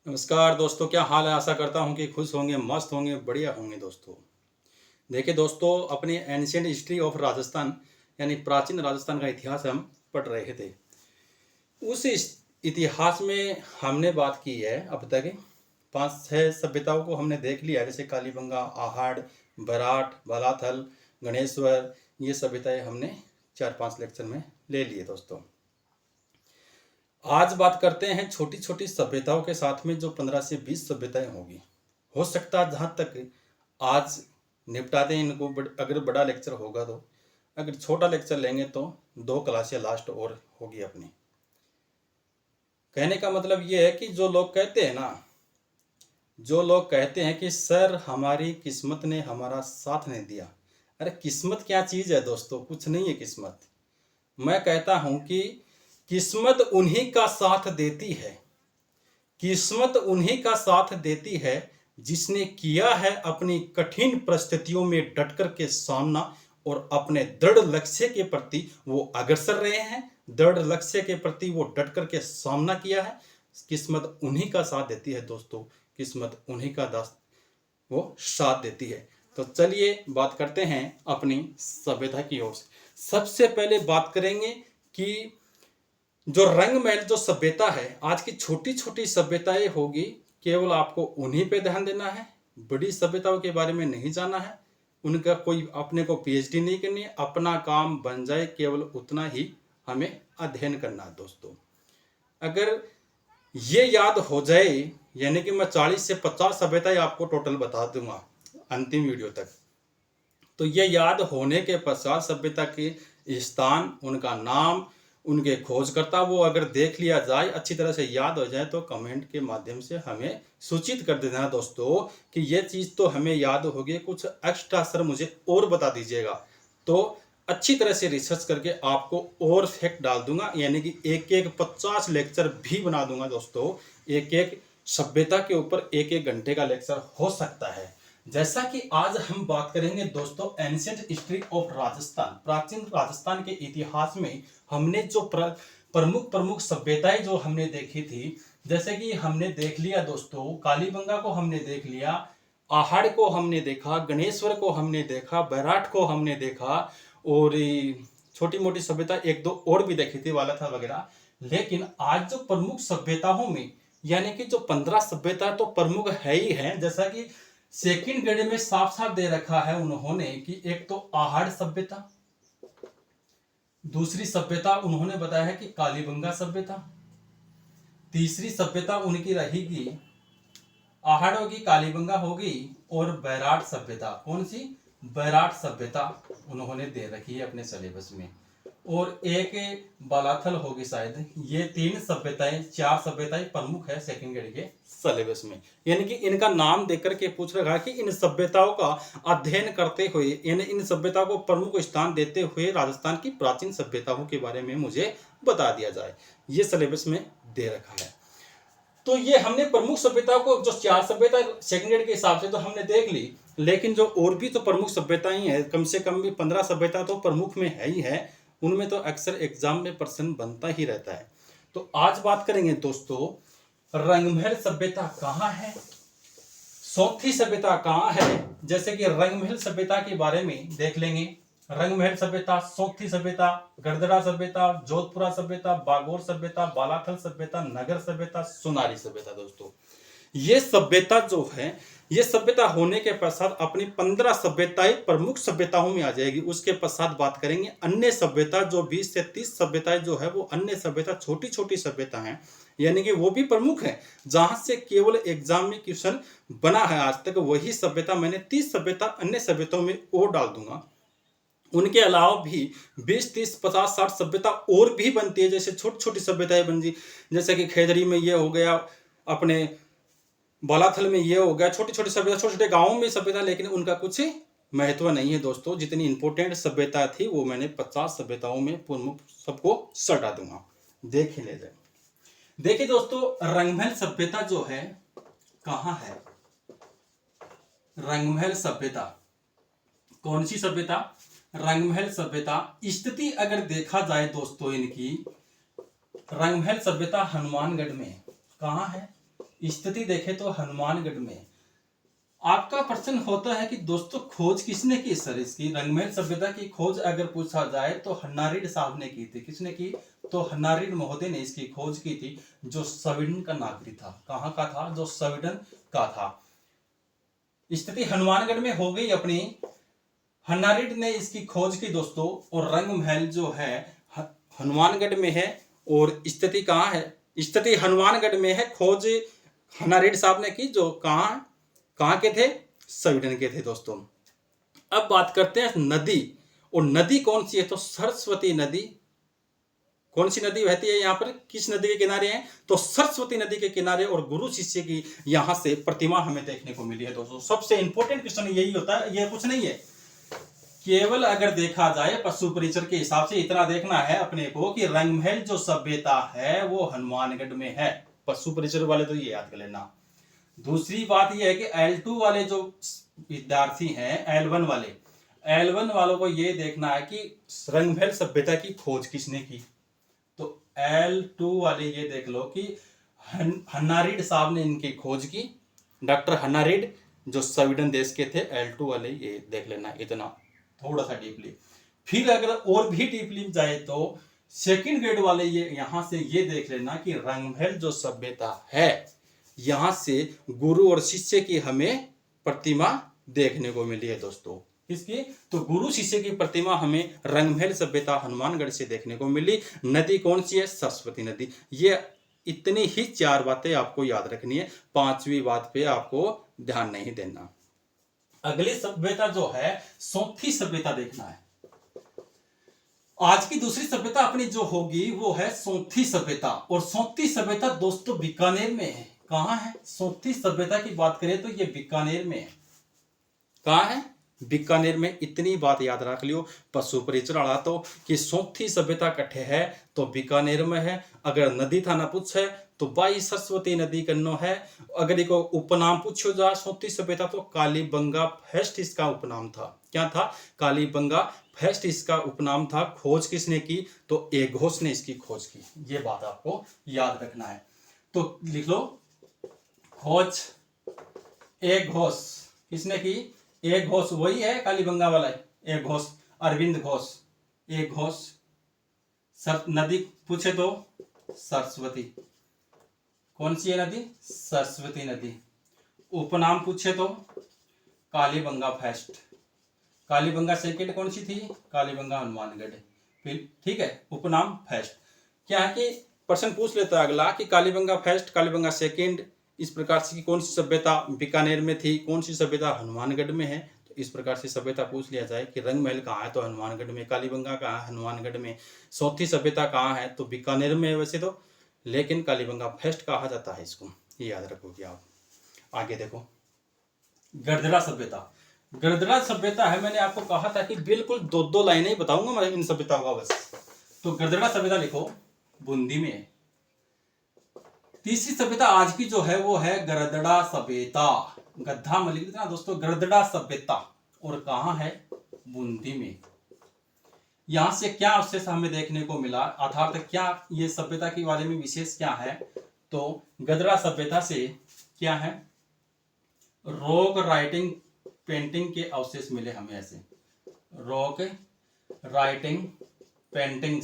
नमस्कार दोस्तों, क्या हाल है। आशा करता हूँ कि खुश होंगे, मस्त होंगे, बढ़िया होंगे। दोस्तों देखिए दोस्तों, अपनी एंशियंट हिस्ट्री ऑफ राजस्थान यानी प्राचीन राजस्थान का इतिहास हम पढ़ रहे थे। उस इतिहास में हमने बात की है अब तक 5-6 सभ्यताओं को हमने देख लिया, जैसे कालीबंगा, आहड़, बराठ, बालाथल, गणेश्वर। ये सभ्यताएं हमने 4-5 लेक्चर में ले लिए। दोस्तों आज बात करते हैं छोटी छोटी सभ्यताओं के साथ में जो 15 से 20 सभ्यताएं होगी। हो सकता है जहाँ तक आज निपटा दें इनको, अगर बड़ा लेक्चर होगा तो। अगर छोटा लेक्चर लेंगे तो 2 क्लासें लास्ट और होगी अपनी। कहने का मतलब ये है कि जो लोग कहते हैं ना, जो लोग कहते हैं कि सर हमारी किस्मत ने हमारा साथ नहीं दिया। अरे किस्मत क्या चीज़ है दोस्तों, कुछ नहीं है किस्मत। मैं कहता हूं कि किस्मत उन्हीं का साथ देती है, किस्मत उन्हीं का साथ देती है जिसने किया है अपनी कठिन परिस्थितियों में डट कर के सामना और अपने दृढ़ लक्ष्य के प्रति वो अग्रसर रहे हैं। दृढ़ लक्ष्य के प्रति वो डट कर के सामना किया है। किस्मत उन्हीं का साथ देती है दोस्तों, किस्मत उन्हीं का वो साथ देती है। तो चलिए बात करते हैं अपनी सभ्यता की ओर से। सबसे पहले बात करेंगे कि जो रंगमहल जो सभ्यता है, आज की छोटी छोटी सभ्यताएं होगी, केवल आपको उन्हीं पे ध्यान देना है। बड़ी सभ्यताओं के बारे में नहीं जाना है, उनका कोई अपने को पीएचडी नहीं करनी है। अपना काम बन जाए केवल उतना ही हमें अध्ययन करना है। दोस्तों अगर ये याद हो जाए, यानी कि मैं 40 से 50 सभ्यताएं आपको टोटल बता दूंगा अंतिम वीडियो तक, तो ये याद होने के पश्चात सभ्यता के स्थान, उनका नाम, उनके खोजकर्ता वो अगर देख लिया जाए, अच्छी तरह से याद हो जाए, तो कमेंट के माध्यम से हमें सूचित कर देना दोस्तों कि ये चीज़ तो हमें याद होगी, कुछ एक्स्ट्रा सर मुझे और बता दीजिएगा। तो अच्छी तरह से रिसर्च करके आपको और फैक्ट डाल दूंगा, यानी कि एक एक 50 लेक्चर भी बना दूंगा दोस्तों। एक एक सभ्यता के ऊपर 1-1 घंटे का लेक्चर हो सकता है। जैसा कि आज हम बात करेंगे दोस्तों एंशिएंट हिस्ट्री ऑफ राजस्थान, प्राचीन राजस्थान के इतिहास में हमने जो प्रमुख प्रमुख सभ्यताएं जो हमने देखी थी, जैसे कि हमने देख लिया दोस्तों, कालीबंगा को हमने देख लिया, आहड़ को हमने देखा, गणेश्वर को हमने देखा, बैराठ को हमने देखा, और छोटी मोटी सभ्यता 1-2 और भी देखी थी, वालाथल वगैरह। लेकिन आज जो प्रमुख सभ्यताओं में, यानी कि जो 15 सभ्यता तो प्रमुख है ही है, जैसा कि सेकंड ग्रेड में साफ साफ दे रखा है उन्होंने कि एक तो आहड़ सभ्यता, दूसरी सभ्यता उन्होंने बताया है कि कालीबंगा सभ्यता, तीसरी सभ्यता उनकी रहेगी आहड़ होगी, कालीबंगा होगी, और बैराठ सभ्यता। कौन सी? बैराठ सभ्यता उन्होंने दे रखी है अपने सिलेबस में, और एक बालाथल होगी शायद। ये 3 सभ्यताएं, 4 सभ्यताएं प्रमुख है सेकंड ग्रेड के सिलेबस में। यानी कि इनका नाम देकर के पूछ रखा है कि इन सभ्यताओं का अध्ययन करते हुए, यानी इन सभ्यताओं को प्रमुख स्थान देते हुए राजस्थान की प्राचीन सभ्यताओं के बारे में मुझे बता दिया जाए। ये सिलेबस में दे रखा है। तो ये हमने प्रमुख सभ्यताओं को, जो 4 सभ्यता सेकंड ग्रेड के हिसाब से तो हमने देख ली, लेकिन जो और भी तो प्रमुख सभ्यताएं हैं, कम से कम भी 15 सभ्यता तो प्रमुख में है ही है। उनमें तो अक्सर एग्जाम में प्रश्न बनता ही रहता है। तो आज बात करेंगे दोस्तों, रंगमहल सभ्यता कहाँ है, सौंथी सभ्यता कहाँ है। जैसे कि रंगमहल सभ्यता के बारे में देख लेंगे। रंगमहल सभ्यता, सौंथी सभ्यता, गड़दड़ा सभ्यता, जोधपुरा सभ्यता, बागोर सभ्यता, बालाथल सभ्यता, नगर सभ्यता, सोनारी सभ्यता। दोस्तों ये सभ्यता जो है, ये सभ्यता होने के पश्चात अपनी 15 सभ्यताएं प्रमुख सभ्यताओं में आ जाएगी। उसके पश्चात बात करेंगे अन्य सभ्यता, जो 20 से 30 सभ्यताएं जो है वो अन्य सभ्यता छोटी छोटी सभ्यता हैं, यानी कि वो भी प्रमुख है, जहां से केवल एग्जाम में क्वेश्चन बना है आज तक। वही सभ्यता मैंने 30 सभ्यता अन्य सभ्यताओं में और डाल दूंगा। उनके अलावा भी 20, 30, 50, 60 सभ्यता और भी बनती है, जैसे छोटी छोटी सभ्यताएं बन जी। जैसे कि खेजड़ी में ये हो गया, अपने बालाथल में ये हो गया, छोटी छोटी सभ्यता, छोटे छोटे गांवों में सभ्यता, लेकिन उनका कुछ महत्व नहीं है दोस्तों। जितनी इंपॉर्टेंट सभ्यता थी वो मैंने 50 सभ्यताओं में प्रमुख सबको सटा दूंगा, देख ही ले जाए। देखिए दोस्तों, रंगमहल सभ्यता जो है कहाँ है। रंगमहल सभ्यता कौन सी सभ्यता? रंगमहल सभ्यता स्थिति अगर देखा जाए दोस्तों, इनकी रंगमहल सभ्यता हनुमानगढ़ में कहाँ है? स्थिति देखें तो हनुमानगढ़ में। आपका प्रश्न होता है कि दोस्तों खोज किसने की सर, इसकी रंगमहल सभ्यता की खोज अगर पूछा जाए तो हन्नारीड साहब ने की थी। किसने की? तो हन्नारीड महोदय ने इसकी खोज की थी, जो स्वीडन का नागरिक था। कहाँ का था? जो स्वीडन का था। स्थिति हनुमानगढ़ में हो गई अपनी। हन्नारीड ने इसकी खोज की दोस्तों, और रंग महल जो है हनुमानगढ़ में है। और स्थिति कहाँ है? स्थिति हनुमानगढ़ में है। खोज हन्नारीड साहब ने की, जो कहाँ के थे? स्वीडन के थे दोस्तों। अब बात करते हैं नदी, और नदी कौन सी है? तो सरस्वती नदी। कौन सी नदी बहती है यहाँ पर? किस नदी के किनारे हैं? तो सरस्वती नदी के किनारे। और गुरु शिष्य की यहाँ से प्रतिमा हमें देखने को मिली है दोस्तों। सबसे इंपॉर्टेंट क्वेश्चन यही होता है, ये कुछ नहीं है। केवल अगर देखा जाए पशु परिचर के हिसाब से इतना देखना है अपने को कि रंगमहल जो सभ्यता है वो हनुमानगढ़ में है। पशु परिचर वाले तो ये याद कर लेना। दूसरी बात यह है कि L2 वाले जो विद्यार्थी हैं, L1 वालों को यह देखना है कि रंगमहल सभ्यता की खोज किसने की। तो L2 वाले ये देख लो कि हन्नारीड साहब ने इनकी खोज की, डॉक्टर हन्नारीड, जो स्वीडन देश के थे। L2 वाले ये देख लेना इतना थोड़ा सा डीपली। फिर अगर और भी डीपली जाए तो सेकंड ग्रेड वाले ये यहां से ये देख लेना कि रंगमहल जो सभ्यता है, यहां से गुरु और शिष्य की हमें प्रतिमा देखने को मिली है दोस्तों। किसकी? तो गुरु शिष्य की प्रतिमा हमें रंगमहल सभ्यता हनुमानगढ़ से देखने को मिली। नदी कौन सी है? सरस्वती नदी। ये इतनी ही 4 बातें आपको याद रखनी है, 5वीं बात पे आपको ध्यान नहीं देना। अगली सभ्यता जो है सौंथी सभ्यता देखना है। आज की दूसरी सभ्यता अपनी जो होगी वो है सौंथी सभ्यता। और सौंथी सभ्यता दोस्तों बीकानेर में है। कहां है? सौंथी सभ्यता की बात करें तो ये बीकानेर में है। कहां है? बीकानेर में। इतनी बात याद रख लियो पशु परिचर वाला तो, कि सौंथी सभ्यता कट्ठे है तो बीकानेर में है। अगर नदी था ना पूछे तो बाई सरस्वती नदी कन्नो है। अगर इको उपनाम पूछो जा सौंथी सभ्यता तो कालीबंगा फर्स्ट इसका उपनाम था। क्या था? कालीबंगा फर्स्ट इसका उपनाम था। खोज किसने की? तो एघोस ने इसकी खोज की। ये बात आपको याद रखना है। तो लिख लो, खोज एघोस किसने की? एघोस वही है कालीबंगा वाला है। एघोस, अरविंद घोष। एघोस। नदी पूछे तो सरस्वती। कौन सी है नदी? सरस्वती नदी। उपनाम पूछे तो कालीबंगा फर्स्ट। कालीबंगा सेकंड कौन सी थी? कालीबंगा हनुमानगढ़। फिर ठीक है, उपनाम फर्स्ट। क्या है कि प्रश्न पूछ लेता है अगला कि कालीबंगा फर्स्ट, कालीबंगा सेकंड, इस प्रकार से कौन सी सभ्यता बीकानेर में थी, कौन सी सभ्यता हनुमानगढ़ में है। तो इस प्रकार से सभ्यता पूछ लिया जाए कि रंगमहल कहाँ है तो हनुमानगढ़ में, कालीबंगा कहाँ है हनुमानगढ़ में, सौंथी सभ्यता कहाँ है तो बीकानेर में है वैसे तो, लेकिन कालीबंगा फर्स्ट कहा जाता है इसको, ये याद रखोगे आप। आगे देखो, गड़दड़ा सभ्यता। गड़दड़ा सभ्यता है, मैंने आपको कहा था कि बिल्कुल 2-2 लाइनें ही बताऊंगा मैं इन सभ्यताओं का बस। तो गड़दड़ा सभ्यता लिखो, बूंदी में। तीसरी सभ्यता आज की जो है वो है गड़दड़ा सभ्यता। गड्ढा में लिख देना दोस्तों, गड़दड़ा सभ्यता। और कहां है? बूंदी में। यहां से क्या अवशेष हमें देखने को मिला, आधार तक क्या ये सभ्यता के बारे में विशेष क्या है? तो गड़दड़ा सभ्यता से क्या है? रॉक राइटिंग पेंटिंग के अवशेष मिले हमें। ऐसे rock writing painting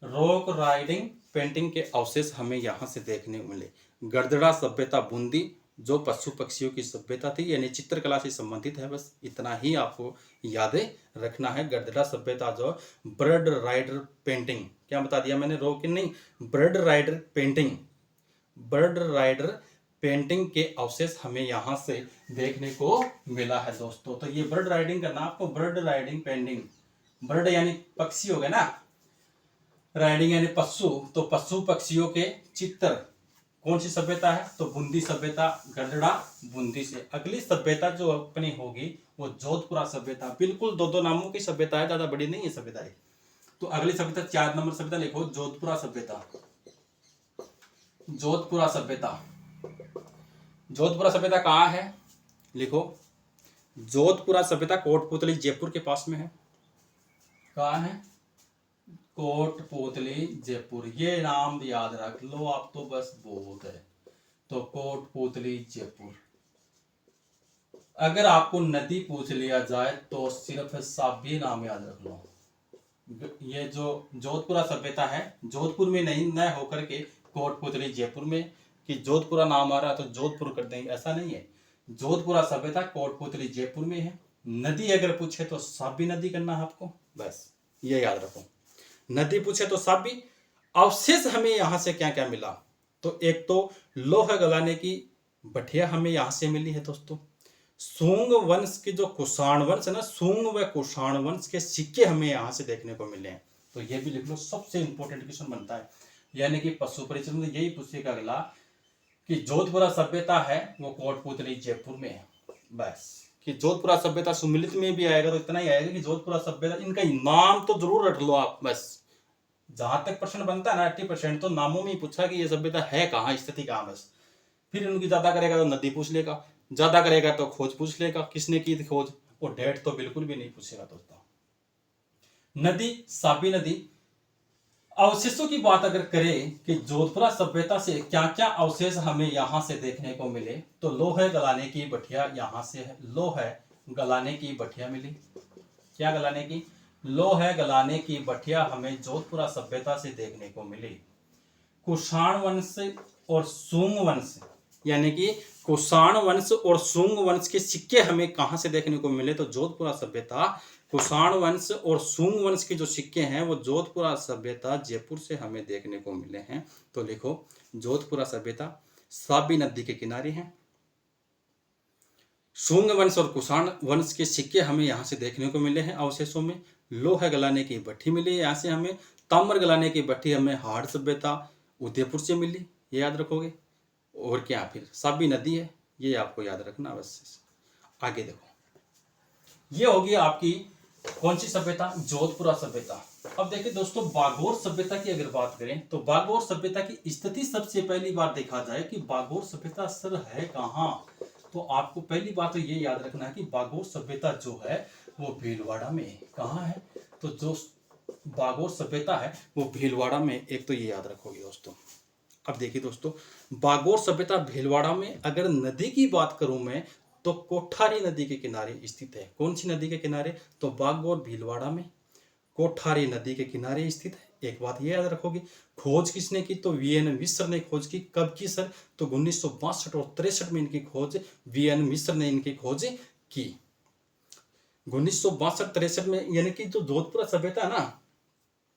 rock riding painting के अवशेष हमें यहाँ से देखने को मिले। गड़दड़ा सभ्यता बूंदी जो पशु पक्षियों की सभ्यता थी, यानी चित्रकला से संबंधित है। बस इतना ही आपको याद रखना है। गड़दड़ा सभ्यता जो बर्ड राइडर पेंटिंग, क्या बता दिया मैंने? रॉक नहीं, बर्ड राइडर पेंटिंग के अवशेष हमें यहाँ से देखने को मिला है दोस्तों। तो ये बर्ड राइडिंग करना आपको, बर्ड राइडिंग पेंटिंग। बर्ड यानी पक्षी हो गए ना, राइडिंग यानी पशु, तो पशु पक्षियों के चित्र। कौन सी सभ्यता है? तो बूंदी सभ्यता, गड़दड़ा बूंदी से। अगली सभ्यता जो अपनी होगी वो जोधपुरा सभ्यता। बिल्कुल 2-2 नामों की सभ्यता है, ज्यादा बड़ी नहीं है सभ्यता है। तो अगली सभ्यता 4 नंबर सभ्यता लिखो, जोधपुरा सभ्यता। जोधपुरा सभ्यता। जोधपुरा सभ्यता कहाँ है? लिखो, जोधपुरा सभ्यता कोटपुतली जयपुर के पास में है। कहाँ है? कोटपुतली जयपुर, ये नाम याद रख लो आप तो बस बहुत है। तो कोटपुतली जयपुर। अगर आपको नदी पूछ लिया जाए तो सिर्फ साबी नाम याद रख लो। ये जो जोधपुरा सभ्यता है, जोधपुर में नहीं न होकर के कोटपुतली जयपुर में, कि जोधपुरा नाम आ रहा है तो जोधपुर कर देंगे, ऐसा नहीं है। जोधपुरा सभ्यता कोटपुतली जयपुर में है। नदी अगर पूछे तो साबी नदी करना है आपको, बस ये याद रखो। नदी पूछे तो साबी। अवशेष हमें यहां से क्या क्या मिला, तो एक तो लोह गलाने की भट्टिया हमें यहां से मिली है दोस्तों। सूंग वंश के जो कुषाण वंश है ना, सूंग व कुषाण वंश के सिक्के हमें यहां से देखने को मिले हैं, तो ये भी लिख लो, सबसे इंपॉर्टेंट क्वेश्चन बनता है। यानी कि पशु परिचय में यही पूछेगा अगला कि जोधपुरा सभ्यता है वो कोटपुतली जयपुर में है, बस। कि जोधपुरा सभ्यता सुमिलित में भी आएगा तो इतना ही आएगा कि जोधपुरा सभ्यता, इनका नाम तो जरूर रख लो आप, बस। जहां तक प्रश्न बनता है ना 80% तो नामों में ही पूछा कि ये सभ्यता है कहाँ, स्थिति कहाँ, बस। फिर उनकी ज्यादा करेगा तो नदी पूछ लेगा, ज्यादा करेगा तो खोज पूछ लेगा, किसने की थी खोज, और डेट तो बिल्कुल भी नहीं पूछेगा दोस्तों। नदी, साबी नदी। अवशेषों की बात अगर करें कि जोधपुरा सभ्यता से क्या क्या अवशेष हमें यहां से देखने को मिले, तो लोहे गलाने की भट्टिया यहां से है, लोहे गलाने की भट्टिया मिली। क्या गलाने की? लोहे गलाने की भट्टिया हमें जोधपुरा सभ्यता से देखने को मिली। कुषाण वंश और सूंग वंश, यानी कि कुषाण वंश और सूंग वंश के सिक्के हमें कहां से देखने को मिले, तो जोधपुरा सभ्यता, कुषाण वंश और सूंग वंश के जो सिक्के हैं वो जोधपुरा सभ्यता जयपुर से हमें देखने को मिले हैं। तो लिखो, जोधपुरा सभ्यता साबी नदी के किनारे है। सूंग वंश और कुषाण वंश के सिक्के हमें यहाँ से देखने को मिले हैं अवशेषों में। लोहा गलाने की भट्टी मिली यहाँ से हमें। ताम्र गलाने की भट्टी हमें हाड़ सभ्यता उदयपुर से मिली, ये याद रखोगे। और क्या, फिर साबी नदी है, ये आपको याद रखना बस। आगे देखो, ये होगी आपकी कौन सी सभ्यता? जोधपुरा सभ्यता। अब देखिए दोस्तों, बागोर सभ्यता की अगर बात करें तो बागोर सभ्यता की स्थिति सबसे पहली बार देखा जाए कि बागोर सभ्यता सर है कहाँ, तो आपको पहली बात तो ये याद रखना है कि बागोर सभ्यता जो है वो भीलवाड़ा में है। कहाँ है? तो जो बागोर सभ्यता है वो भीलवाड़ा में, एक तो ये याद रखोगे दोस्तों। अब देखिए दोस्तों, बागोर सभ्यता भीलवाड़ा में। अगर नदी की बात करूं मैं तो कोठारी नदी के किनारे स्थित है। कौन सी नदी के किनारे? तो बागोर भीलवाड़ा में कोठारी नदी के किनारे स्थित है। एक बात ये याद रखोगे। खोज किसने की? तो वीएन मिश्र ने खोज की। कब की सर? तो 1962 और 63 में इनकी खोज वीएन मिश्र ने इनकी खोज की। 1962-63 में, यानी कि जो जोधपुरा सभ्यता है ना,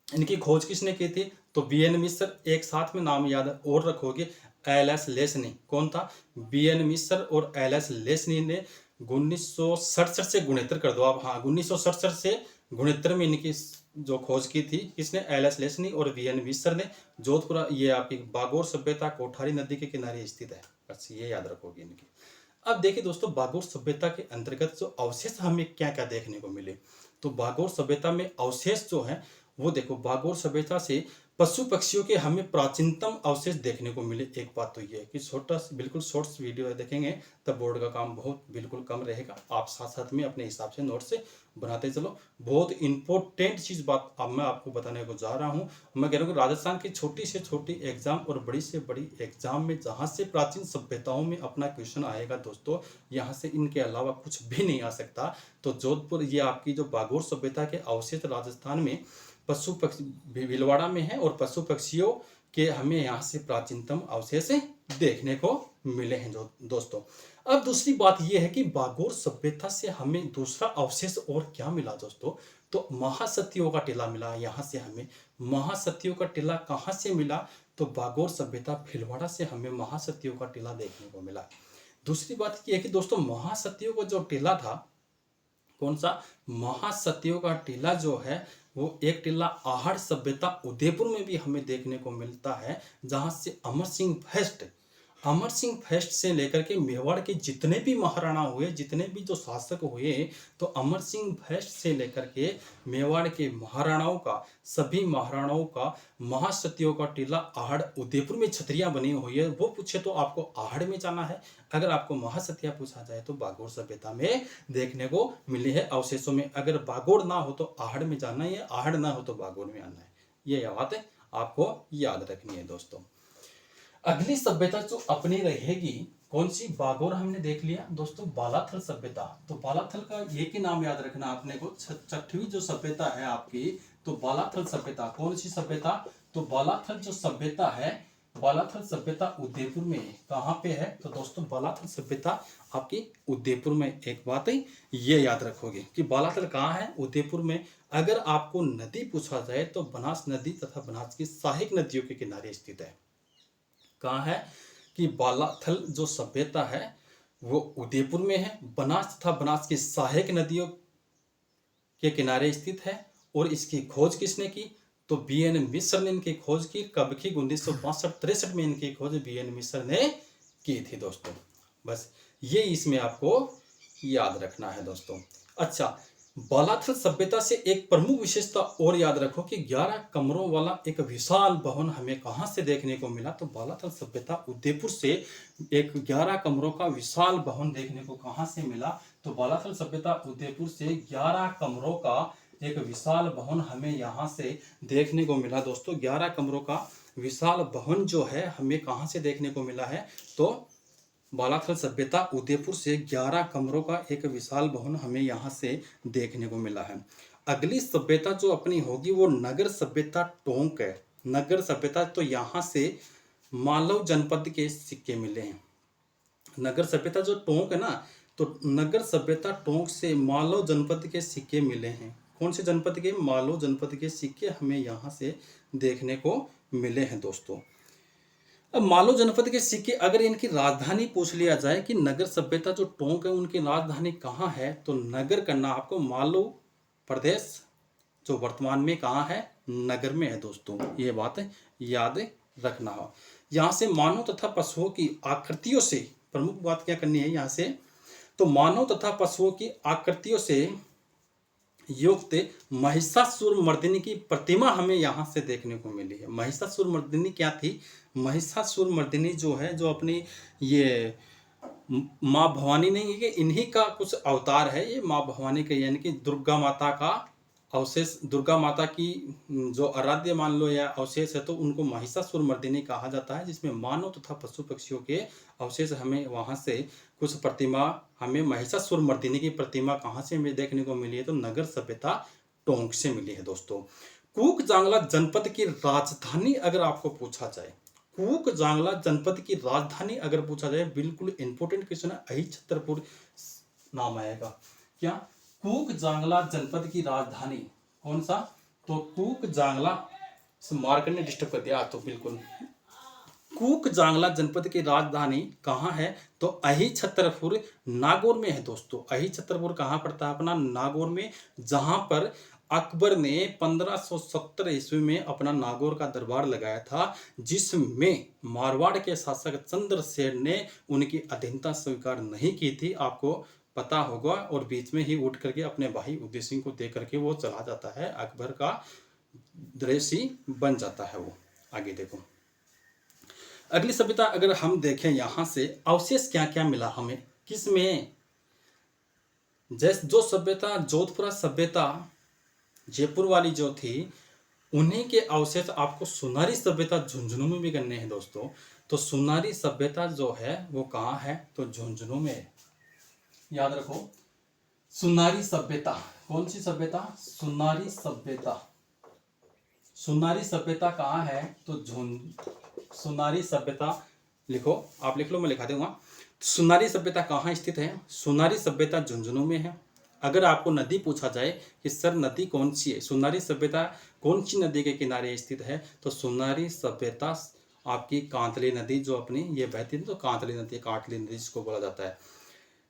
इनकी खोज किसने की थी? तो वीएन मिश्र। एक साथ में नाम याद और रखोगे, एल.एस. लेसनी। कौन था? वीएन मिश्र और एल.एस. लेसनी ने 1967 से गुणोत्तर कर दो आप, हाँ 1967 से गुणोत्तर में इनकी जो खोज की थी, किसने? एल.एस. लेसनी और वीएन मिश्र ने। जोधपुरा, ये आपकी बागोर सभ्यता कोठारी नदी के किनारे स्थित है, बस ये याद रखोगे इनकी। अब देखिए दोस्तों, बागोर सभ्यता के अंतर्गत जो अवशेष हमें क्या क्या देखने को मिले, तो बागोर सभ्यता में अवशेष जो है वो देखो, बागोर सभ्यता से पशु पक्षियों के हमें प्राचीनतम अवशेष देखने को मिले। एक बात तो ये है कि छोटा बिल्कुल शॉर्ट्स वीडियो देखेंगे तब बोर्ड का काम बहुत बिल्कुल कम रहेगा। आप साथ साथ में अपने हिसाब से नोट से बनाते चलो। बहुत इंपॉर्टेंट चीज बात अब मैं आपको बताने को जा रहा हूँ। मैं कह रहा हूँ कि राजस्थान की छोटी से छोटी एग्जाम और बड़ी से बड़ी एग्जाम में जहाँ से प्राचीन सभ्यताओं में अपना क्वेश्चन आएगा दोस्तों, यहाँ से इनके अलावा कुछ भी नहीं आ सकता। तो जोधपुर, ये आपकी जो बागोर सभ्यता के अवशेष राजस्थान में पशु पक्षी भीलवाड़ा में है और पशु पक्षियों के हमें यहाँ से प्राचीनतम अवशेष देखने को मिले हैं जो दोस्तों। अब दूसरी बात यह है कि बागोर सभ्यता से हमें दूसरा अवशेष और क्या मिला दोस्तों, तो महासतियों का टीला मिला यहाँ से हमें। महासतियों का टीला कहाँ से मिला? तो बागोर सभ्यता भीलवाड़ा से हमें महासतियों का टीला देखने को मिला। दूसरी बात यह है कि दोस्तों, महासतियों का जो टीला था, कौन सा? महासतियों का टीला जो है वो एक टीला आहड़ सभ्यता उदयपुर में भी हमें देखने को मिलता है, जहां से अमर सिंह फर्स्ट से लेकर के मेवाड़ के जितने भी महाराणा हुए, जितने भी जो शासक हुए, तो अमर सिंह फर्स्ट से लेकर के मेवाड़ के महाराणाओं का, सभी महाराणाओं का महासतियों का टीला आहड़ उदयपुर में छतरियां बनी हुई है। वो पूछे तो आपको आहड़ में जाना है। अगर आपको महासतिया पूछा जाए तो बागोर सभ्यता में देखने को मिली है अवशेषों में। अगर बागोर ना हो तो आहड़ में जाना है, आहड़ ना हो तो बागोर में आना है। ये बात आपको याद रखनी है दोस्तों। अगली सभ्यता जो अपनी रहेगी कौन सी, बागोर हमने देख लिया दोस्तों, बालाथल सभ्यता। तो बालाथल का एक ही नाम याद रखना आपने को, छठवीं जो सभ्यता है आपकी, तो बालाथल सभ्यता। कौन सी सभ्यता, तो बालाथल जो सभ्यता है, बालाथल सभ्यता उदयपुर में है। कहाँ पे है, तो दोस्तों बालाथल सभ्यता आपकी उदयपुर में। एक बात ये याद रखोगे कि बालाथल कहाँ है, उदयपुर में। अगर आपको नदी पूछा जाए तो बनास नदी तथा बनास की सहायक नदियों के किनारे स्थित है। कहाँ है कि बालाथल जो सभ्यता है वो उदयपुर में है, बनास तथा बनास की सहायक नदियों के किनारे स्थित है। और इसकी खोज किसने की, तो बी.एन. मिश्र ने इनकी खोज की। कब की, 1962-63 में इनकी खोज बी.एन. मिश्र ने की थी दोस्तों। बस ये इसमें आपको याद रखना है दोस्तों। अच्छा, बालाथल सभ्यता से एक प्रमुख विशेषता और याद रखो कि 11 कमरों वाला एक विशाल भवन हमें कहां से देखने को मिला, तो बालाथल सभ्यता उदयपुर से एक 11 कमरों का विशाल भवन देखने को कहां से मिला, तो बालाथल सभ्यता उदयपुर से 11 कमरों का एक विशाल भवन हमें यहां से देखने को मिला दोस्तों। 11 कमरों का विशाल भवन जो है हमें कहां से देखने को मिला है, तो बालाथल सभ्यता उदयपुर से 11 कमरों का एक विशाल भवन हमें यहाँ से देखने को मिला है। अगली सभ्यता जो अपनी होगी वो नगर सभ्यता टोंक है। नगर सभ्यता, तो यहाँ से मालव जनपद के सिक्के मिले हैं। नगर सभ्यता जो टोंक है ना, तो नगर सभ्यता टोंक से मालव जनपद के सिक्के मिले हैं। कौन से जनपद के, मालव जनपद के सिक्के हमें यहाँ से देखने को मिले हैं दोस्तों। अब मालव जनपद के सिक्के, अगर इनकी राजधानी पूछ लिया जाए कि नगर सभ्यता जो टोंक है उनकी राजधानी कहाँ है, तो नगर करना आपको मालव प्रदेश जो वर्तमान में कहाँ है, नगर में है दोस्तों। ये बात याद रखना हो। यहाँ से मानव तथा पशुओं की आकृतियों से, प्रमुख बात क्या करनी है यहाँ से, तो मानव तथा पशुओं की आकृतियों से युक्त महिषासुरमर्दिनी की प्रतिमा हमें यहाँ से देखने को मिली है। महिषासुरमर्दिनी क्या थी, महिषासुरमर्दिनी जो है, जो अपनी ये माँ भवानी नहीं है कि इन्हीं का कुछ अवतार है ये माँ भवानी का, यानी कि दुर्गा माता का अवशेष, दुर्गा माता की जो आराध्य मान लो या अवशेष है, तो उनको महिषासुरमर्दिनी कहा जाता है, जिसमें मानव तथा पशु पक्षियों के अवशेष हमें वहाँ से कुछ प्रतिमा, हमें महिषासुरमर्दिनी की प्रतिमा कहाँ से हमें देखने को मिली है, तो नगर सभ्यता टोंक से मिली है दोस्तों। कूक जांगला जनपद की राजधानी अगर आपको पूछा जाए, कूक जांगला जनपद की राजधानी अगर पूछा जाए, बिल्कुल इंपॉर्टेंट क्वेश्चन है, अहिछत्रपुर नाम आएगा। क्या, कूक जांगला जनपद की राजधानी कौन सा, तो कूक जांगला, मार्कर ने डिस्टर्ब कर दिया, तो बिल्कुल कूक जांगला जनपद की राजधानी कहाँ है, तो अहिछत्रपुर नागौर में है दोस्तों। अहिछत्रपुर कहाँ पड़ता है अपना, नागौर में, जहां पर अकबर ने 1570 ईस्वी में अपना नागौर का दरबार लगाया था, जिसमें मारवाड़ के शासक चंद्रसेन ने उनकी अधीनता स्वीकार नहीं की थी, आपको पता होगा। और बीच में ही उठ करके अपने भाई उदय सिंह को दे करके वो चला जाता है, अकबर का द्वेषी बन जाता है वो। आगे देखो, अगली सभ्यता अगर हम देखें यहाँ से अवशेष क्या क्या मिला हमें, किसमें, जैसे जो सभ्यता जोधपुरा सभ्यता जयपुर वाली जो थी, उन्हीं के अवशेष आपको सुनारी सभ्यता झुंझुनू में भी करने हैं दोस्तों। तो सुनारी सभ्यता जो है वो कहाँ है, तो झुंझुनू में है। याद रखो, सुनारी सभ्यता, कौन सी सभ्यता, सुनारी सभ्यता। सुनारी सभ्यता कहाँ है, तो सुनारी सभ्यता लिखो, आप लिख लो, मैं लिखा दूंगा। सुनारी सभ्यता कहाँ स्थित है, सुनारी सभ्यता झुंझुनू में है। अगर आपको नदी पूछा जाए कि सर नदी कौन सी है, सुनारी सभ्यता कौन सी नदी के किनारे स्थित है, तो सुनारी सभ्यता आपकी कांतली नदी जो अपनी ये बहती है, तो कांतली नदी, काटली नदी जिसको बोला जाता है,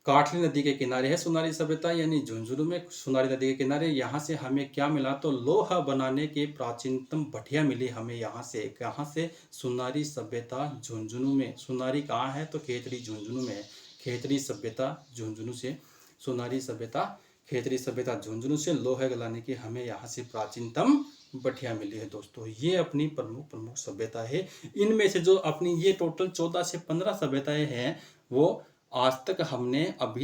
काटली नदी के किनारे है सुनारी सभ्यता, यानी झुंझुनू में सुनारी नदी के किनारे। यहाँ से हमें क्या मिला, तो लोहा बनाने के प्राचीनतम भटिया मिली हमें यहाँ से। कहाँ से, सुनारी सभ्यता झुंझुनू में। सुनारी कहाँ है, तो खेतड़ी झुंझुनू में है। खेतड़ी सभ्यता झुंझुनू से, सुनारी सभ्यता खेतड़ी सभ्यता झुंझुनू से लोहे गलाने की हमें यहाँ से प्राचीनतम भटिया मिली है दोस्तों। ये अपनी प्रमुख सभ्यता है। इनमें से जो अपनी ये टोटल 14 से 15 सभ्यताएं हैं, वो आज तक हमने अभी